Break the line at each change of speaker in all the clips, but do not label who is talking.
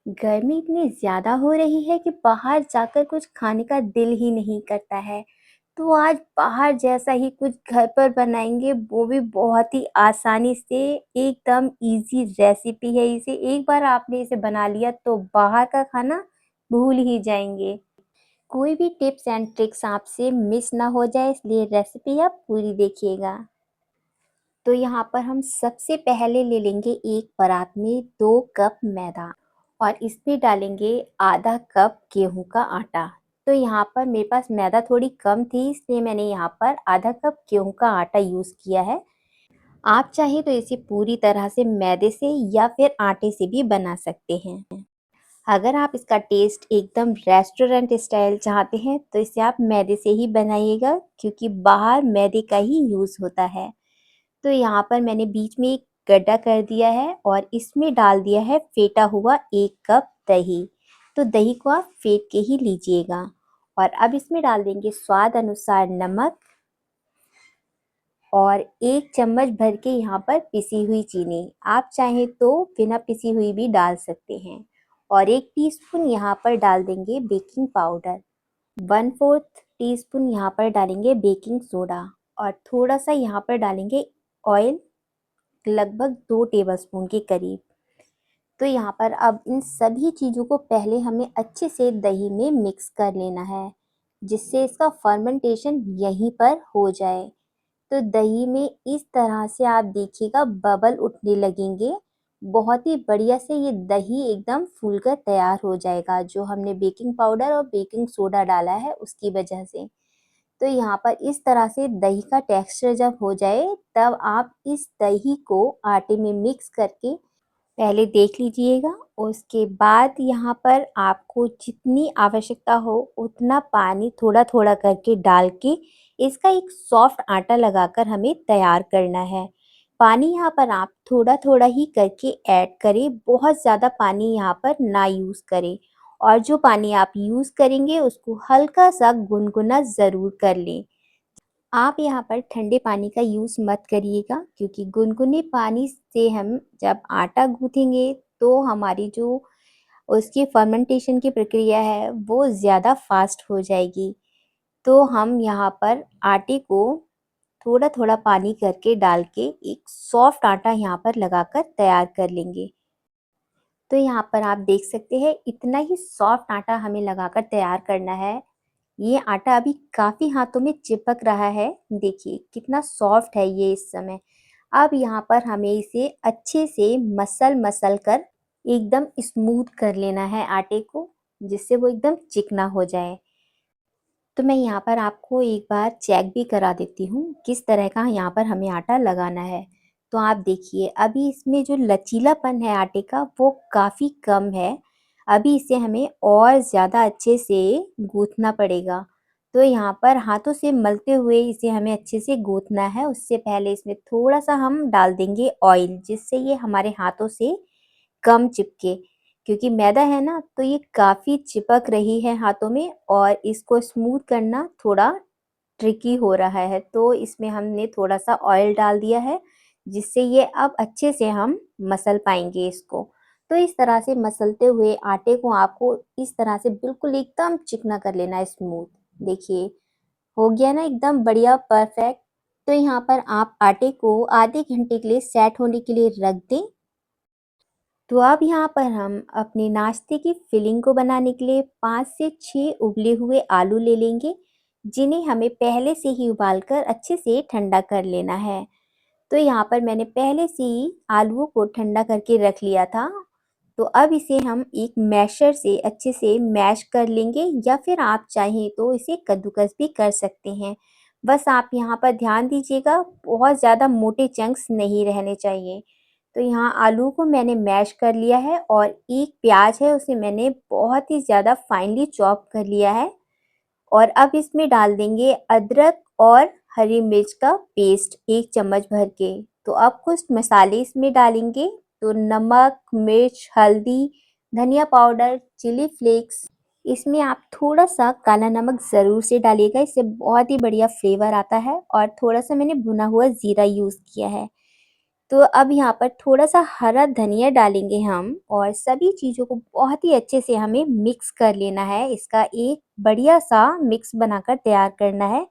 गर्मी इतनी ज़्यादा हो रही है कि बाहर जाकर कुछ खाने का दिल ही नहीं करता है। तो आज बाहर जैसा ही कुछ घर पर बनाएँगे, वो भी बहुत ही आसानी से। एकदम ईज़ी रेसिपी है। इसे एक बार आपने इसे बना लिया तो बाहर का खाना भूल ही जाएँगे। कोई भी टिप्स एंड ट्रिक्स आपसे मिस ना हो जाए, इसलिए रेसिपी आप पूरी देखिएगा। तो यहाँ पर हम सबसे पहले ले लेंगे एक परात में 2 कप मैदा और इसमें डालेंगे आधा कप गेहूं का आटा। तो यहाँ पर मेरे पास मैदा थोड़ी कम थी, इसलिए मैंने यहाँ पर आधा कप गेहूं का आटा यूज़ किया है। आप चाहे तो इसे पूरी तरह से मैदे से या फिर आटे से भी बना सकते हैं। अगर आप इसका टेस्ट एकदम रेस्टोरेंट स्टाइल चाहते हैं तो इसे आप मैदे से ही बनाइएगा, क्योंकि बाहर मैदे का ही यूज़ होता है। तो यहाँ पर मैंने बीच में एक गड्ढा कर दिया है और इसमें डाल दिया है फेटा हुआ 1 कप दही। तो दही को आप फेंट के ही लीजिएगा। और अब इसमें डाल देंगे स्वाद अनुसार नमक और 1 चम्मच भर के यहाँ पर पिसी हुई चीनी। आप चाहें तो बिना पिसी हुई भी डाल सकते हैं। और 1 टीस्पून यहाँ पर डाल देंगे बेकिंग पाउडर। 1/4 टीस्पून यहाँ पर डालेंगे बेकिंग सोडा और थोड़ा सा यहाँ पर डालेंगे ऑयल, लगभग 2 टेबलस्पून के करीब। तो यहाँ पर अब इन सभी चीज़ों को पहले हमें अच्छे से दही में मिक्स कर लेना है, जिससे इसका फर्मेंटेशन यहीं पर हो जाए। तो दही में इस तरह से आप देखिएगा बबल उठने लगेंगे। बहुत ही बढ़िया से ये दही एकदम फूलकर तैयार हो जाएगा, जो हमने बेकिंग पाउडर और बेकिंग सोडा डाला है उसकी वजह से। तो यहाँ पर इस तरह से दही का टेक्सचर जब हो जाए, तब आप इस दही को आटे में मिक्स करके पहले देख लीजिएगा। उसके बाद यहाँ पर आपको जितनी आवश्यकता हो उतना पानी थोड़ा थोड़ा करके डाल के इसका एक सॉफ्ट आटा लगाकर हमें तैयार करना है। पानी यहाँ पर आप थोड़ा थोड़ा ही करके ऐड करें, बहुत ज़्यादा पानी यहाँ पर ना यूज़ करें। और जो पानी आप यूज़ करेंगे उसको हल्का सा गुनगुना ज़रूर कर लें। आप यहाँ पर ठंडे पानी का यूज़ मत करिएगा, क्योंकि गुनगुने पानी से हम जब आटा गूँथेंगे तो हमारी जो उसकी फर्मेंटेशन की प्रक्रिया है वो ज़्यादा फास्ट हो जाएगी। तो हम यहाँ पर आटे को थोड़ा-थोड़ा पानी करके डाल के एक सॉफ्ट आटा यहाँ पर लगाकर तैयार कर लेंगे। तो यहाँ पर आप देख सकते हैं इतना ही सॉफ्ट आटा हमें लगाकर तैयार करना है। ये आटा अभी काफ़ी हाथों में चिपक रहा है, देखिए कितना सॉफ्ट है ये इस समय। अब यहाँ पर हमें इसे अच्छे से मसल-मसल कर एकदम स्मूथ कर लेना है आटे को, जिससे वो एकदम चिकना हो जाए। तो मैं यहाँ पर आपको एक बार चेक भी करा देती हूँ, किस तरह का यहाँ पर हमें आटा लगाना है। तो आप देखिए अभी इसमें जो लचीलापन है आटे का वो काफ़ी कम है। अभी इसे हमें और ज़्यादा अच्छे से गूँथना पड़ेगा। तो यहाँ पर हाथों से मलते हुए इसे हमें अच्छे से गूँथना है। उससे पहले इसमें थोड़ा-सा हम डाल देंगे ऑयल, जिससे ये हमारे हाथों से कम चिपके, क्योंकि मैदा है ना तो ये काफ़ी चिपक रही है हाथों में और इसको स्मूथ करना थोड़ा ट्रिकी हो रहा है। तो इसमें हमने थोड़ा-सा ऑयल डाल दिया है, जिससे ये अब अच्छे से हम मसल पाएँगे इसको। तो इस तरह से मसलते हुए आटे को आपको इस तरह से बिल्कुल एकदम चिकना कर लेना है, स्मूथ। देखिए हो गया ना एकदम बढ़िया परफेक्ट। तो यहाँ पर आप आटे को आधे घंटे के लिए सेट होने के लिए रख दें। तो अब यहाँ पर हम अपने नाश्ते की फिलिंग को बनाने के लिए 5 से 6 उबले हुए आलू ले लेंगे, जिन्हें हमें पहले से ही उबाल कर अच्छे से ठंडा कर लेना है। तो यहाँ पर मैंने पहले से ही आलूओं को ठंडा करके रख लिया था। तो अब इसे हम एक मैशर से अच्छे से मैश कर लेंगे, या फिर आप चाहें तो इसे कद्दूकस भी कर सकते हैं। बस आप यहाँ पर ध्यान दीजिएगा, बहुत ज़्यादा मोटे चंक्स नहीं रहने चाहिए। तो यहाँ आलू को मैंने मैश कर लिया है और एक प्याज है उसे मैंने बहुत ही ज़्यादा फाइनली चॉप कर लिया है। और अब इसमें डाल देंगे अदरक और हरी मिर्च का पेस्ट 1 चम्मच भर के। तो अब कुछ मसाले इसमें डालेंगे, तो नमक, मिर्च, हल्दी, धनिया पाउडर, चिली फ्लेक्स। इसमें आप थोड़ा-सा काला नमक ज़रूर से डालिएगा, इससे बहुत ही बढ़िया फ्लेवर आता है। और थोड़ा-सा मैंने भुना हुआ ज़ीरा यूज़ किया है। तो अब यहाँ पर थोड़ा-सा हरा धनिया डालेंगे हम और सभी चीज़ों को बहुत ही अच्छे से हमें मिक्स कर लेना है। इसका एक बढ़िया-सा मिक्स बनाकर तैयार करना है,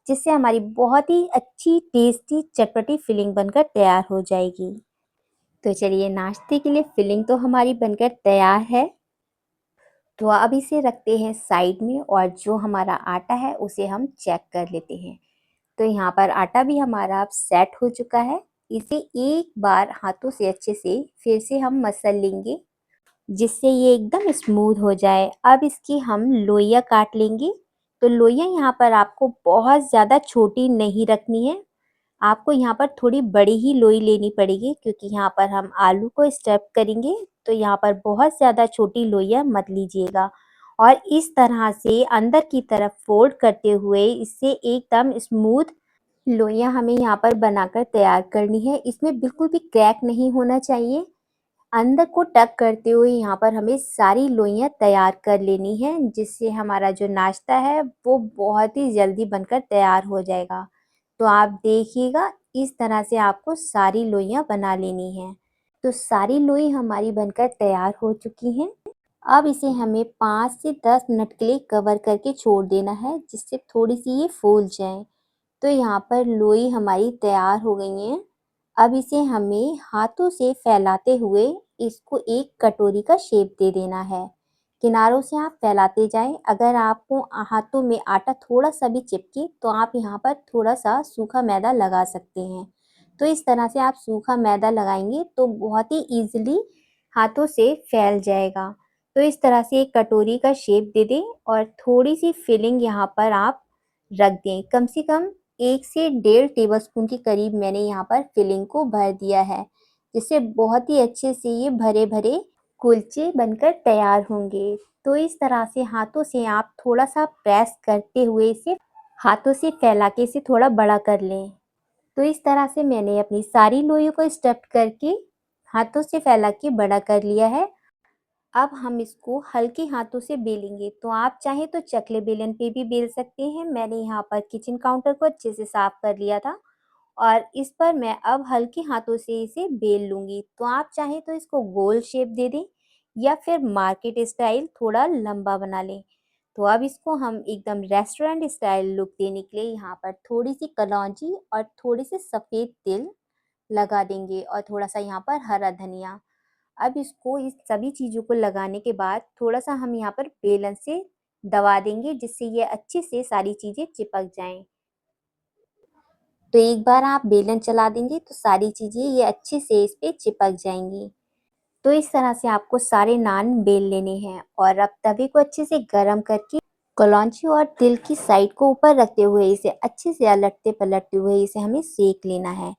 जिससे हमारी बहुत ही अच्छी टेस्टी चटपटी फिलिंग बनकर तैयार हो जाएगी। तो चलिए नाश्ते के लिए फिलिंग तो हमारी बनकर तैयार है। तो अब इसे रखते हैं साइड में और जो हमारा आटा है उसे हम चेक कर लेते हैं। तो यहाँ पर आटा भी हमारा अब सेट हो चुका है। इसे एक बार हाथों से अच्छे से फिर से हम मसल लेंगे, जिससे ये एकदम स्मूथ हो जाए। अब इसकी हम लोइयाँ काट लेंगे। तो लोइयाँ यहाँ पर आपको बहुत ज़्यादा छोटी नहीं रखनी है। आपको यहाँ पर थोड़ी बड़ी ही लोई लेनी पड़ेगी, क्योंकि यहाँ पर हम आलू को स्टफ़ करेंगे। तो यहाँ पर बहुत ज़्यादा छोटी लोइयाँ मत लीजिएगा और इस तरह से अंदर की तरफ फोल्ड करते हुए इससे एकदम स्मूथ लोइयाँ हमें यहाँ पर बनाकर तैयार करनी है। इसमें बिल्कुल भी क्रैक नहीं होना चाहिए। अंदर को टक करते हुए यहाँ पर हमें सारी लोइयाँ तैयार कर लेनी है, जिससे हमारा जो नाश्ता है वो बहुत ही जल्दी बनकर तैयार हो जाएगा। तो आप देखिएगा, इस तरह से आपको सारी लोइयाँ बना लेनी है। तो सारी लोई हमारी बनकर तैयार हो चुकी हैं। अब इसे हमें 5 से 10 मिनट के लिए कवर करके छोड़ देना है, जिससे थोड़ी-सी ये फूल जाएँ। तो यहाँ पर लोई हमारी तैयार हो गई हैं। अब इसे हमें हाथों से फैलाते हुए इसको एक कटोरी का शेप दे देना है। किनारों से आप फैलाते जाएँ। अगर आपको हाथों में आटा थोड़ा-सा भी चिपके तो आप यहाँ पर थोड़ा-सा सूखा मैदा लगा सकते हैं। तो इस तरह से आप सूखा मैदा लगाएँगे तो बहुत ही ईज़िली हाथों से फैल जाएगा। तो इस तरह से एक कटोरी का शेप दे दें और थोड़ी-सी फिलिंग यहाँ पर आप रख दें। कम से कम 1 से डेढ़ टेबलस्पून के करीब मैंने यहाँ पर फिलिंग को भर दिया है, जिससे बहुत ही अच्छे से ये भरे-भरे कुलचे बनकर तैयार होंगे। तो इस तरह से हाथों से आप थोड़ा-सा प्रेस करते हुए इसे हाथों से फैला के इसे थोड़ा बड़ा कर लें। तो इस तरह से मैंने अपनी सारी लोइयों को स्टफ़ करके हाथों से फैला के बड़ा कर लिया है। अब हम इसको हल्के हाथों से बेलेंगे। तो आप चाहें तो चकले बेलन पे भी बेल सकते हैं। मैंने यहाँ पर किचन काउंटर को अच्छे से साफ कर लिया था और इस पर मैं अब हल्के हाथों से इसे बेल लूँगी। तो आप चाहें तो इसको गोल शेप दे दें या फिर मार्केट स्टाइल थोड़ा लंबा बना लें। तो अब इसको हम एकदम रेस्टोरेंट स्टाइल लुक देने के लिए यहाँ पर थोड़ी-सी कलौंजी और थोड़े-से सफ़ेद तिल लगा देंगे और थोड़ा-सा यहाँ पर हरा धनिया। अब इसको इस सभी चीज़ों को लगाने के बाद थोड़ा-सा हम यहाँ पर बेलन से दबा देंगे, जिससे ये अच्छे से सारी चीज़ें चिपक जाएँ। तो एक बार आप बेलन चला देंगे तो सारी चीज़ें ये अच्छे से इस पे चिपक जाएँगी। तो इस तरह से आपको सारे नान बेल लेने हैं और अब तवे को अच्छे से गरम करके कलौंजी और तिल की साइड को ऊपर रखते हुए इसे अच्छे से अलटते-पलटते हुए इसे हमें सेक लेना है।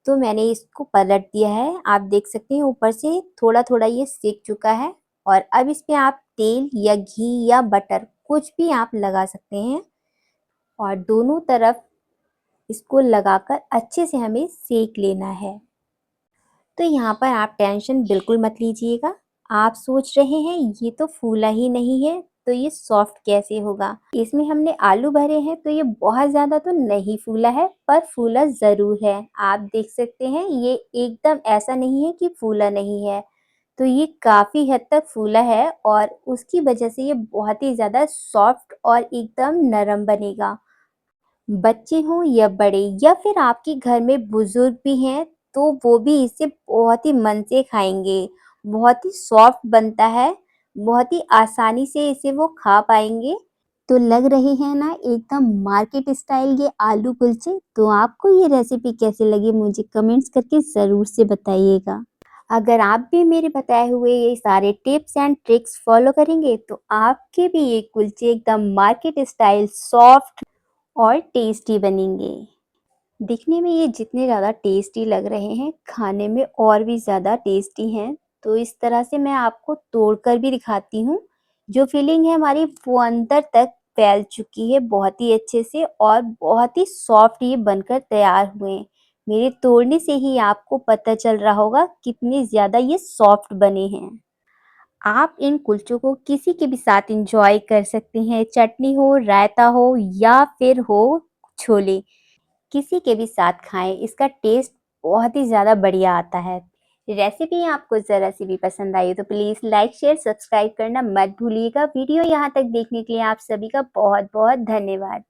तो मैंने इसको पलट दिया है। आप देख सकते हैं ऊपर से थोड़ा-थोड़ा ये सिक चुका है और अब इस पे आप तेल या घी या बटर कुछ भी आप लगा सकते हैं और दोनों तरफ इसको लगाकर अच्छे से हमें सेक लेना है। तो यहाँ पर आप टेंशन बिल्कुल मत लीजिएगा। आप सोच रहे हैं ये तो फूला ही नहीं है, तो ये सॉफ्ट कैसे होगा? इसमें हमने आलू भरे हैं तो ये बहुत ज़्यादा तो नहीं फूला है, पर फूला ज़रूर है। आप देख सकते हैं ये एकदम ऐसा नहीं है कि फूला नहीं है। तो ये काफ़ी हद तक फूला है और उसकी वजह से ये बहुत ही ज़्यादा सॉफ्ट और एकदम नरम बनेगा। बच्चे हों या बड़े या फिर आपके घर में बुज़ुर्ग भी हैं, तो वो भी इसे बहुत ही मन से खाएँगे। बहुत ही सॉफ्ट बनता है, बहुत ही आसानी से इसे वो खा पाएँगे। तो लग रहे हैं ना एकदम मार्केट स्टाइल ये आलू कुलचे? तो आपको ये रेसिपी कैसी लगी मुझे कमेंट्स करके ज़रूर से बताइएगा। अगर आप भी मेरे बताए हुए ये सारे टिप्स एंड ट्रिक्स फ़ॉलो करेंगे, तो आपके भी ये कुलचे एकदम मार्केट स्टाइल सॉफ्ट और टेस्टी बनेंगे। दिखने में ये जितने ज़्यादा टेस्टी लग रहे हैं, खाने में और भी ज़्यादा टेस्टी हैं। तो इस तरह से मैं आपको तोड़कर भी दिखाती हूँ। जो फिलिंग है हमारी वो अंदर तक फैल चुकी है बहुत ही अच्छे से और बहुत ही सॉफ्ट ये बनकर तैयार हुए हैं। मेरे तोड़ने से ही आपको पता चल रहा होगा कितने ज़्यादा ये सॉफ्ट बने हैं। आप इन कुलचों को किसी के भी साथ एंजॉय कर सकते हैं, चटनी हो, रायता हो या फिर हो छोले, किसी के भी साथ खाएँ। इसका टेस्ट बहुत ही ज़्यादा बढ़िया आता है। रेसिपी आपको ज़रा सी भी पसंद आई तो प्लीज़ लाइक, शेयर, सब्सक्राइब करना मत भूलिएगा। वीडियो यहाँ तक देखने के लिए आप सभी का बहुत-बहुत धन्यवाद।